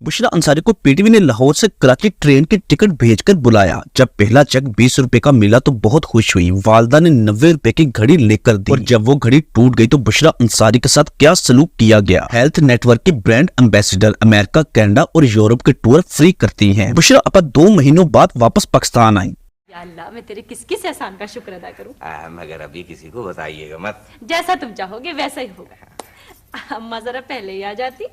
बुशरा अंसारी को पीटीवी ने लाहौर से कराची ट्रेन की टिकट भेजकर बुलाया। जब पहला चेक 20 रुपए का मिला तो बहुत खुश हुई। वालदा ने 90 रुपए की घड़ी लेकर दी और जब वो घड़ी टूट गई तो बुशरा अंसारी के साथ क्या सलूक किया गया। हेल्थ नेटवर्क की ब्रांड एम्बेसडर अमेरिका, कनाडा और यूरोप के टूर फ्री करती हैं। बुशरा अपा 2 महीनों बाद वापस पाकिस्तान आई। या अल्लाह, मैं तेरे किस एहसान का शुक्र अदा करूं। मगर अभी किसी को बताइएगा मत। जैसा तुम चाहोगे वैसा ही होगा। अम्मा जरा पहले ही आ जाती।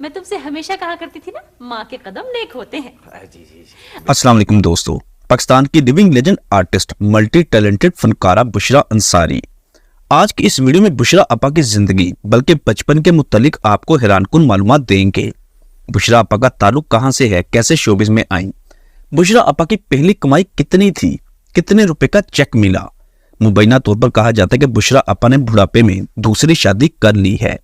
मैं तुमसे हमेशा कहा करती थी ना, माँ के कदम नेक होते हैं। जी। अस्सलाम वालेकुम दोस्तों, पाकिस्तान की living legend artist, multi talented फनकारा बुशरा अंसारी। आज की इस वीडियो में बुशरा अपा की जिंदगी बल्कि बचपन के मुतालिक आपको हैरानकुन मालूमात देंगे। बुशरा अपा का ताल्लुक कहाँ से है, कैसे शोबिज में आई, बुशरा अपा की पहली कमाई कितनी थी, कितने रुपए का चेक मिला। मुबैना तौर पर कहा जाता है कि बुशरा अपा ने बुढ़ापे में दूसरी शादी कर ली है।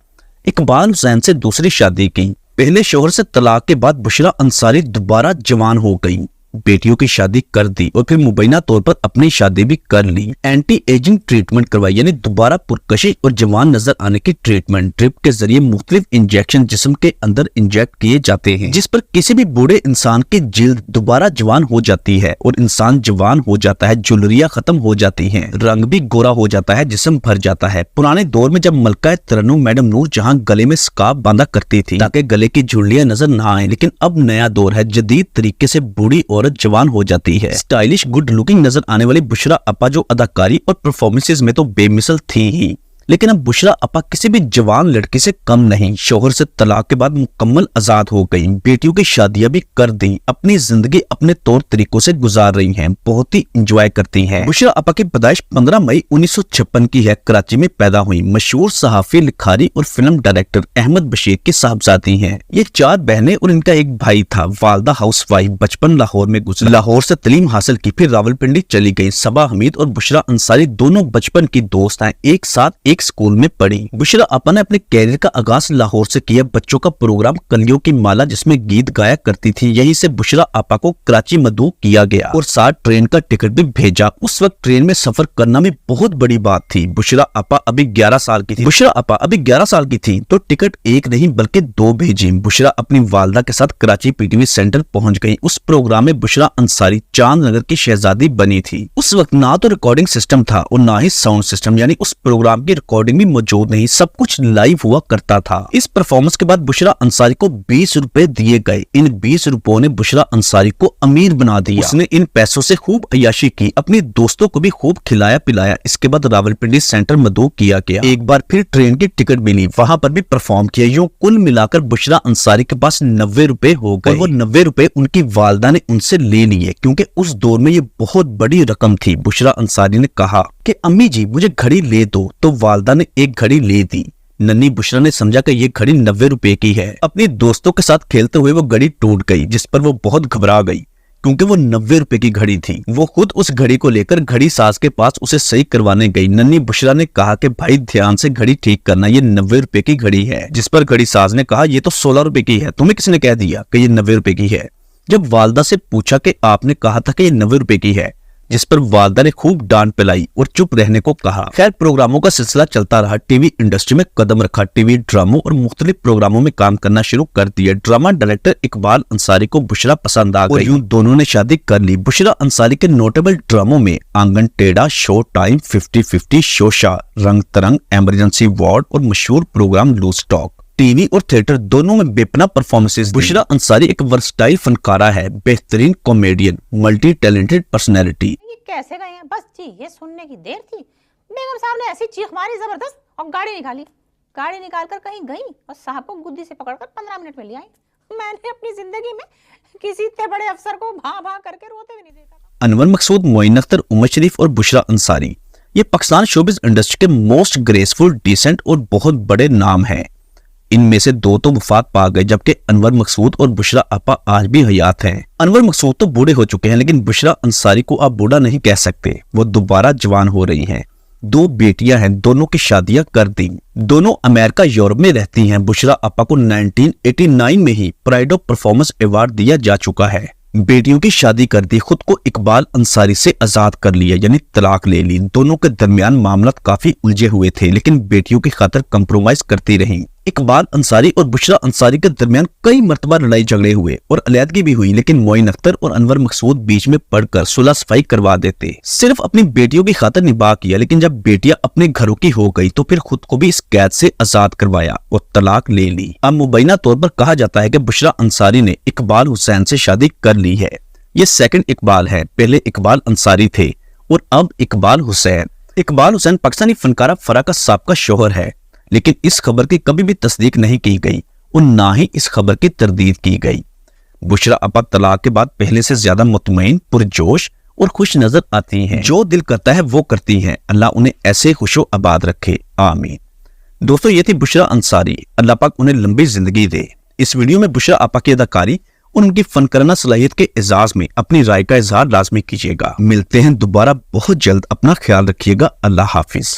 इकबाल हुसैन से दूसरी शादी की। पहले शोहर से तलाक के बाद बुशरा अंसारी दोबारा जवान हो गई, बेटियों की शादी कर दी और फिर मुबैना तौर पर अपनी शादी भी कर ली। एंटी एजिंग ट्रीटमेंट करवाई, यानी दोबारा पुरकशिश और जवान नजर आने की ट्रीटमेंट। ड्रिप के जरिए मुख्तलिफ इंजेक्शन जिस्म के अंदर इंजेक्ट किए जाते हैं, जिस पर किसी भी बूढ़े इंसान की जिल्द दोबारा जवान हो जाती है और इंसान जवान हो जाता है। जुलरियां खत्म हो जाती हैं, रंग भी गोरा हो जाता है, जिस्म भर जाता है। पुराने दौर में जब मलका तरन्नुम मैडम नूर जहां गले में स्कार्फ बांधा करती थी ताकि गले की झुर्रियां नजर न आए, लेकिन अब नया दौर है, जदीद तरीके से बूढ़ी औरत जवान हो जाती है। स्टाइलिश, गुड लुकिंग नजर आने वाली बुशरा अपा जो अदाकारी और परफॉर्मेंसेस में तो बेमिसल थी ही, लेकिन अब बुशरा अपा किसी भी जवान लड़की से कम नहीं। शोहर से तलाक के बाद मुकम्मल आजाद हो गई, बेटियों की शादियां भी कर दी, अपनी जिंदगी अपने तौर तरीकों से गुजार रही हैं, बहुत ही इंजॉय करती हैं। बुशरा अपा की पैदाइश 15 मई 1956 की है। कराची में पैदा हुई। मशहूर सहाफी, लिखारी और फिल्म डायरेक्टर अहमद बशीर की साहबजादी हैं। ये 4 बहनें और इनका एक भाई था। वालदा हाउसवाइफ, बचपन लाहौर में गुजरा, लाहौर से तालीम हासिल की, फिर रावलपिंडी चली गई। सबा हमीद और बुशरा अंसारी दोनों बचपन की दोस्त हैं, एक साथ एक स्कूल में पढ़ी। बुशरा अपा ने अपने कैरियर का आगाज लाहौर से किया। बच्चों का प्रोग्राम कलियों की माला जिसमें गीत गाया करती थी, यहीं से बुशरा अपा को कराची मदऊ किया गया और साथ ट्रेन का टिकट भी भेजा। उस वक्त ट्रेन में सफर करना भी बहुत बड़ी बात थी। बुशरा अपा अभी 11 साल की थी। बुशरा अपा अभी 11 साल की थी तो टिकट एक नहीं बल्कि 2 भेजी। बुशरा अपनी वालदा के साथ कराची पीटीवी सेंटर पहुंच गई। उस प्रोग्राम में बुशरा अंसारी चांद नगर की शहजादी बनी थी। उस वक्त ना तो रिकॉर्डिंग सिस्टम था और ना ही साउंड सिस्टम, यानी उस प्रोग्राम की रिकॉर्डिंग मौजूद नहीं, सब कुछ लाइव हुआ करता था। इस परफॉर्मेंस के बाद बुशरा अंसारी को 20 रुपए दिए गए। इन 20 रुपयों ने बुशरा अंसारी को अमीर बना दिया। उसने इन पैसों से खूब अय्याशी की, अपने दोस्तों को भी खूब खिलाया पिलाया। इसके बाद रावलपिंडी सेंटर मदऊ किया गया। एक बार फिर ट्रेन की टिकट मिली, वहां पर भी परफॉर्म किया। यूं कुल मिलाकर बुशरा अंसारी के पास 90 रुपए हो गए और वो 90 रुपए उनकी वालदा ने उनसे ले लिए, क्योंकि उस दौर में ये बहुत बड़ी रकम थी। बुशरा अंसारी ने कहा कि अम्मी जी मुझे घड़ी ले दो, तो वालदा ने एक घड़ी ले दी। नन्ही बुशरा ने समझा कि ये घड़ी 90 रुपए की है। अपने दोस्तों के साथ खेलते हुए वो घड़ी टूट गई, जिस पर वो बहुत घबरा गई, क्योंकि वो 90 रुपए की घड़ी थी। वो खुद उस घड़ी को लेकर घड़ी साज के पास उसे सही करवाने गई। नन्ही बुशरा ने कहा कि भाई ध्यान से घड़ी ठीक करना, ये 90 रुपए की घड़ी है। जिस पर घड़ी साज ने कहा ये तो 16 रुपए की है, तुम्हें किसने कह दिया कि ये 90 रुपए की है। जब वालदा से पूछा कि आपने कहा था कि ये 90 रुपए की है, जिस पर वालदा ने खूब डांट पिलाई और चुप रहने को कहा। खैर, प्रोग्रामों का सिलसिला चलता रहा। टीवी इंडस्ट्री में कदम रखा, टीवी ड्रामों और मुख्तलिफ प्रोग्रामों में काम करना शुरू कर दिया। ड्रामा डायरेक्टर इकबाल अंसारी को बुशरा पसंद आ गई, यूं दोनों ने शादी कर ली। बुशरा अंसारी के नोटेबल ड्रामों में आंगन टेढ़ा, शो टाइम, 50-50, शोशा, रंग तरंग, एमरजेंसी वार्ड और मशहूर प्रोग्राम लूज टॉक। टीवी और थिएटर दोनों में बेपना परफॉर्मेंसेस। बुशरा अंसारी एक वर्सटाइल फनकारा है, बेहतरीन कॉमेडियन, मल्टी टैलेंटेड पर्सनैलिटी। ये कैसे गए हैं, बस जी ये सुनने की देर थी। बेगम साहब ने ऐसी चीख मारी जबरदस्त और गाड़ी निकाली। गाड़ी निकालकर कहीं गई और साहब को गुद्दी से पकड़कर 15 मिनट में ले आई। मैंने अपनी जिंदगी में किसी इतने बड़े अफसर को भा भा करके रोते भी नहीं देखा। अनवर मकसूद, मोइन अख्तर, उमर शरीफ और बुशरा अंसारी ये पाकिस्तान शोबिज इंडस्ट्री के मोस्ट ग्रेसफुल, डिसेंट और बहुत बड़े नाम हैं। इनमें से 2 तो वफात पा गए, जबकि अनवर मकसूद और बुशरा अपा आज भी हयात हैं। अनवर मकसूद तो बूढ़े हो चुके हैं, लेकिन बुशरा अंसारी को आप बूढ़ा नहीं कह सकते, वो दोबारा जवान हो रही हैं। 2 बेटियां हैं, दोनों की शादियां कर दी। दोनों अमेरिका, यूरोप में रहती हैं। बुशरा अपा को 1989 में ही प्राइड ऑफ परफॉर्मेंस अवार्ड दिया जा चुका है। बेटियों की शादी कर दी, खुद को इकबाल अंसारी से आजाद कर लिया, यानी तलाक ले ली। दोनों के दरमियान मामला काफी उलझे हुए थे, लेकिन बेटियों की खातिर कंप्रोमाइज करती रहीं। इकबाल अंसारी और बुशरा अंसारी के दरमियान कई मर्तबा लड़ाई झगड़े हुए और अलैदगी भी हुई, लेकिन मोइन अख्तर और अनवर मकसूद बीच में पड़कर सुलह सफाई करवा देते। सिर्फ अपनी बेटियों की खातिर निभाह किया, लेकिन जब बेटियां अपने घरों की हो गई तो फिर खुद को भी इस कैद से आजाद करवाया और तलाक ले ली। अब मुबैना तौर पर कहा जाता है कि बुशरा अंसारी ने इकबाल हुसैन से शादी कर ली है। ये सेकंड इकबाल है, पहले इकबाल अंसारी थे और अब इकबाल हुसैन। इकबाल हुसैन पाकिस्तानी फनकारा फरा का साबका शोहर है, लेकिन इस खबर की कभी भी तस्दीक नहीं की गई और ना ही इस खबर की तरदीद की गई। बुशरा अपा तलाक के बाद पहले से ज्यादा मुतमईन, पुरजोश और खुश नजर आती हैं। जो दिल करता है वो करती हैं। अल्लाह उन्हें ऐसे खुशो आबाद रखे, आमीन। दोस्तों, ये थी बुशरा अंसारी, अल्लाह पाक उन्हें लंबी जिंदगी दे। इस वीडियो में बुशरा आपा की अदाकारी और उनकी फनकाराना सलाहियत के एजाज में अपनी राय का इजहार लाजमी कीजिएगा। मिलते हैं दोबारा बहुत जल्द, अपना ख्याल रखिएगा। अल्लाह हाफिज।